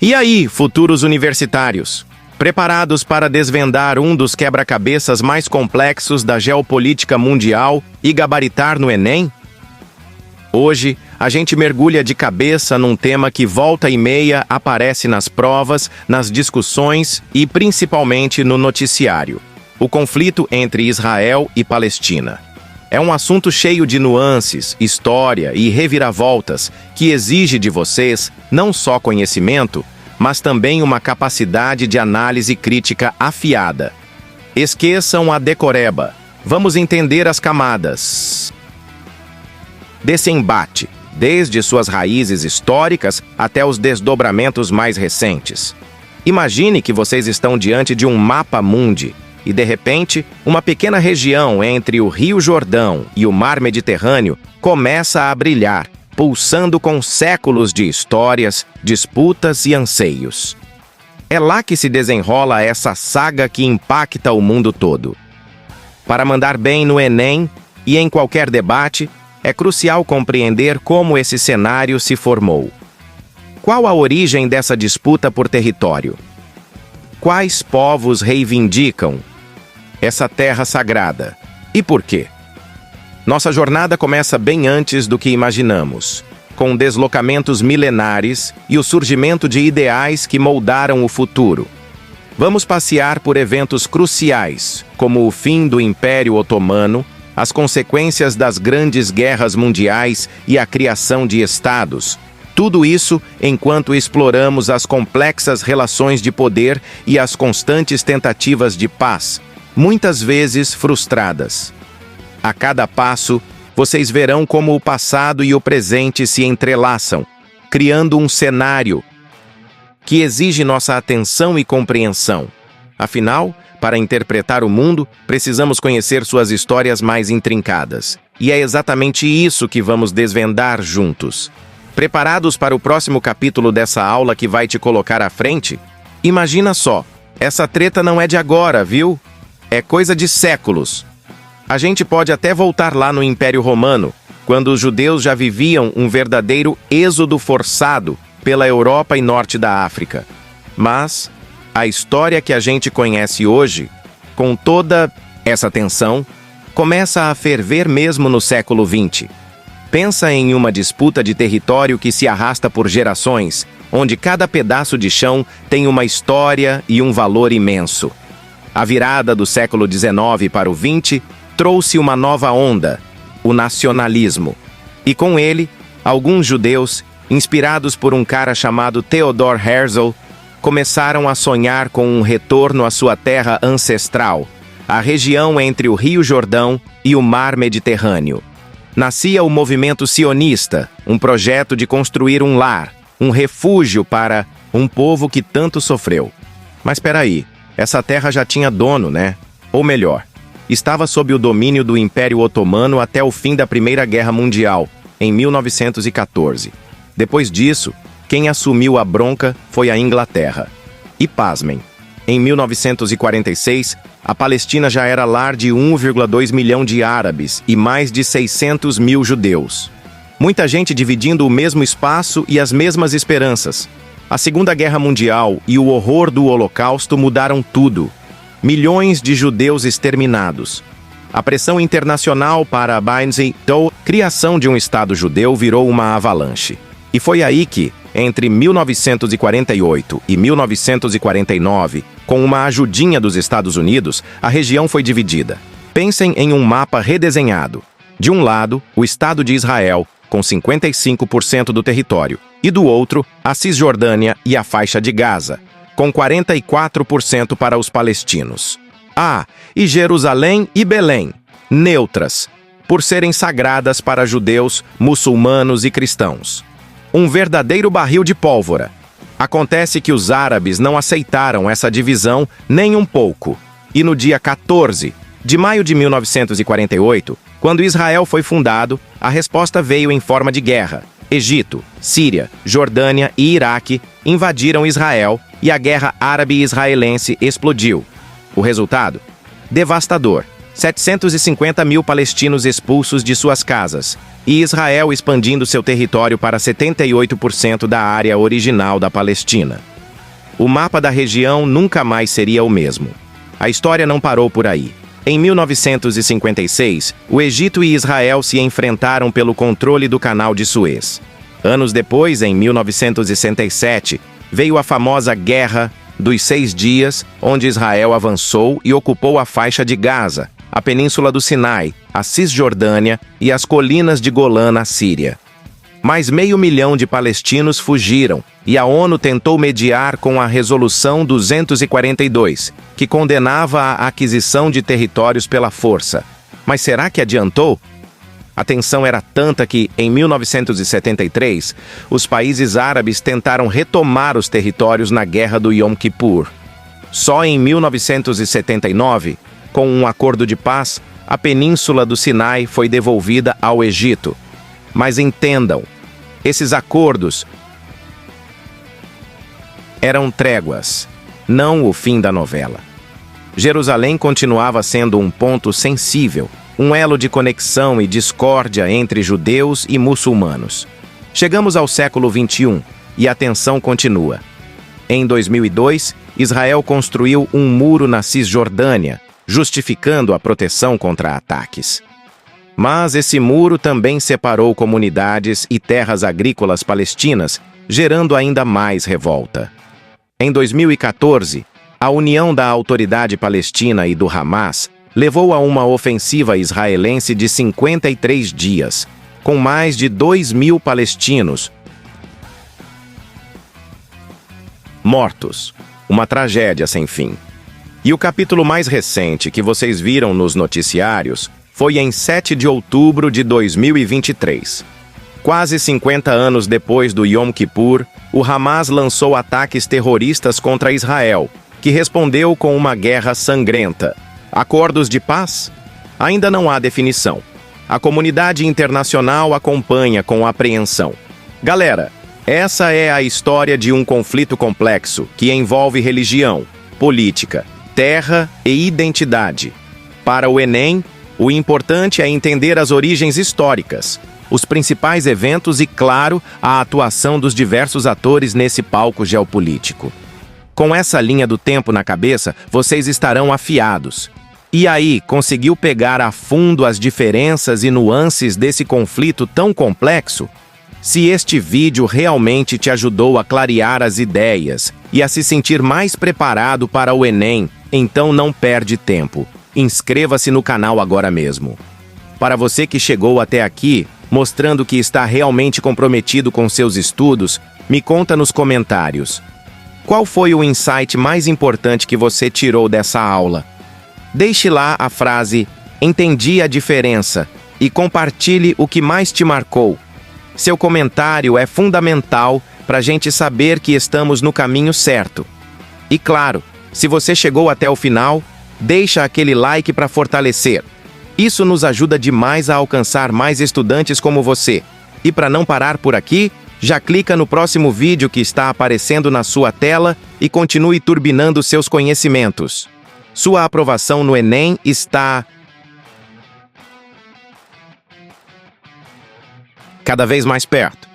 E aí, futuros universitários? Preparados para desvendar um dos quebra-cabeças mais complexos da geopolítica mundial e gabaritar no Enem? Hoje, a gente mergulha de cabeça num tema que volta e meia aparece nas provas, nas discussões e principalmente no noticiário: o conflito entre Israel e Palestina. É um assunto cheio de nuances, história e reviravoltas que exige de vocês não só conhecimento, mas também uma capacidade de análise crítica afiada. Esqueçam a decoreba. Vamos entender as camadas desse embate, desde suas raízes históricas até os desdobramentos mais recentes. Imagine que vocês estão diante de um mapa mundi e, de repente, uma pequena região entre o Rio Jordão e o Mar Mediterrâneo começa a brilhar, pulsando com séculos de histórias, disputas e anseios. É lá que se desenrola essa saga que impacta o mundo todo. Para mandar bem no Enem e em qualquer debate, é crucial compreender como esse cenário se formou. Qual a origem dessa disputa por território? Quais povos reivindicam essa terra sagrada? E por quê? Nossa jornada começa bem antes do que imaginamos, com deslocamentos milenares e o surgimento de ideais que moldaram o futuro. Vamos passear por eventos cruciais, como o fim do Império Otomano, as consequências das grandes guerras mundiais e a criação de estados. Tudo isso enquanto exploramos as complexas relações de poder e as constantes tentativas de paz, muitas vezes frustradas. A cada passo, vocês verão como o passado e o presente se entrelaçam, criando um cenário que exige nossa atenção e compreensão. Afinal, para interpretar o mundo, precisamos conhecer suas histórias mais intrincadas. E é exatamente isso que vamos desvendar juntos. Preparados para o próximo capítulo dessa aula que vai te colocar à frente? Imagina só, essa treta não é de agora, viu? É coisa de séculos. A gente pode até voltar lá no Império Romano, quando os judeus já viviam um verdadeiro êxodo forçado pela Europa e norte da África. Mas a história que a gente conhece hoje, com toda essa tensão, começa a ferver mesmo no século XX. Pensa em uma disputa de território que se arrasta por gerações, onde cada pedaço de chão tem uma história e um valor imenso. A virada do século XIX para o XX trouxe uma nova onda, o nacionalismo. E com ele, alguns judeus, inspirados por um cara chamado Theodor Herzl, começaram a sonhar com um retorno à sua terra ancestral, a região entre o Rio Jordão e o Mar Mediterrâneo. Nascia o movimento sionista, um projeto de construir um lar, um refúgio para um povo que tanto sofreu. Mas espera aí, essa terra já tinha dono, né? Ou melhor, estava sob o domínio do Império Otomano até o fim da Primeira Guerra Mundial, em 1914. Depois disso, quem assumiu a bronca foi a Inglaterra. E pasmem, em 1946, a Palestina já era lar de 1,2 milhão de árabes e mais de 600 mil judeus. Muita gente dividindo o mesmo espaço e as mesmas esperanças. A Segunda Guerra Mundial e o horror do Holocausto mudaram tudo. Milhões de judeus exterminados. A pressão internacional para a criação de um Estado judeu virou uma avalanche. E foi aí que, entre 1948 e 1949, com uma ajudinha dos Estados Unidos, a região foi dividida. Pensem em um mapa redesenhado. De um lado, o Estado de Israel, com 55% do território, e do outro, a Cisjordânia e a faixa de Gaza, com 44% para os palestinos. Ah, e Jerusalém e Belém, neutras, por serem sagradas para judeus, muçulmanos e cristãos. Um verdadeiro barril de pólvora. Acontece que os árabes não aceitaram essa divisão nem um pouco. E no dia 14 de maio de 1948, quando Israel foi fundado, a resposta veio em forma de guerra. Egito, Síria, Jordânia e Iraque invadiram Israel e a guerra árabe-israelense explodiu. O resultado? Devastador. 750 mil palestinos expulsos de suas casas, e Israel expandindo seu território para 78% da área original da Palestina. o mapa da região nunca mais seria o mesmo. A história não parou por aí. Em 1956, o Egito e Israel se enfrentaram pelo controle do Canal de Suez. Anos depois, em 1967, veio a famosa Guerra dos 6 Dias, onde Israel avançou e ocupou a faixa de Gaza, a Península do Sinai, a Cisjordânia e as colinas de Golã na Síria. Mais 500 mil de palestinos fugiram e a ONU tentou mediar com a Resolução 242, que condenava a aquisição de territórios pela força. Mas será que adiantou? A tensão era tanta que, em 1973, os países árabes tentaram retomar os territórios na Guerra do Yom Kippur. Só em 1979, com um acordo de paz, a Península do Sinai foi devolvida ao Egito. Mas entendam, esses acordos eram tréguas, não o fim da novela. Jerusalém continuava sendo um ponto sensível, um elo de conexão e discórdia entre judeus e muçulmanos. Chegamos ao século XXI e a tensão continua. Em 2002, Israel construiu um muro na Cisjordânia, justificando a proteção contra ataques. Mas esse muro também separou comunidades e terras agrícolas palestinas, gerando ainda mais revolta. Em 2014, a união da Autoridade Palestina e do Hamas levou a uma ofensiva israelense de 53 dias, com mais de 2.000 palestinos mortos. Uma tragédia sem fim. E o capítulo mais recente que vocês viram nos noticiários foi em 7 de outubro de 2023. Quase 50 anos depois do Yom Kippur, o Hamas lançou ataques terroristas contra Israel, que respondeu com uma guerra sangrenta. Acordos de paz? Ainda não há definição. A comunidade internacional acompanha com apreensão. Galera, essa é a história de um conflito complexo que envolve religião, política, terra e identidade. Para o Enem, o importante é entender as origens históricas, os principais eventos e, claro, a atuação dos diversos atores nesse palco geopolítico. Com essa linha do tempo na cabeça, vocês estarão afiados. E aí, conseguiu pegar a fundo as diferenças e nuances desse conflito tão complexo? Se este vídeo realmente te ajudou a clarear as ideias e a se sentir mais preparado para o Enem, então não perde tempo. Inscreva-se no canal agora mesmo. Para você que chegou até aqui, mostrando que está realmente comprometido com seus estudos, me conta nos comentários. Qual foi o insight mais importante que você tirou dessa aula? Deixe lá a frase "Entendi a diferença" e compartilhe o que mais te marcou. Seu comentário é fundamental para a gente saber que estamos no caminho certo. E claro, se você chegou até o final, deixa aquele like para fortalecer. Isso nos ajuda demais a alcançar mais estudantes como você. E para não parar por aqui, já clica no próximo vídeo que está aparecendo na sua tela e continue turbinando seus conhecimentos. Sua aprovação no Enem está cada vez mais perto.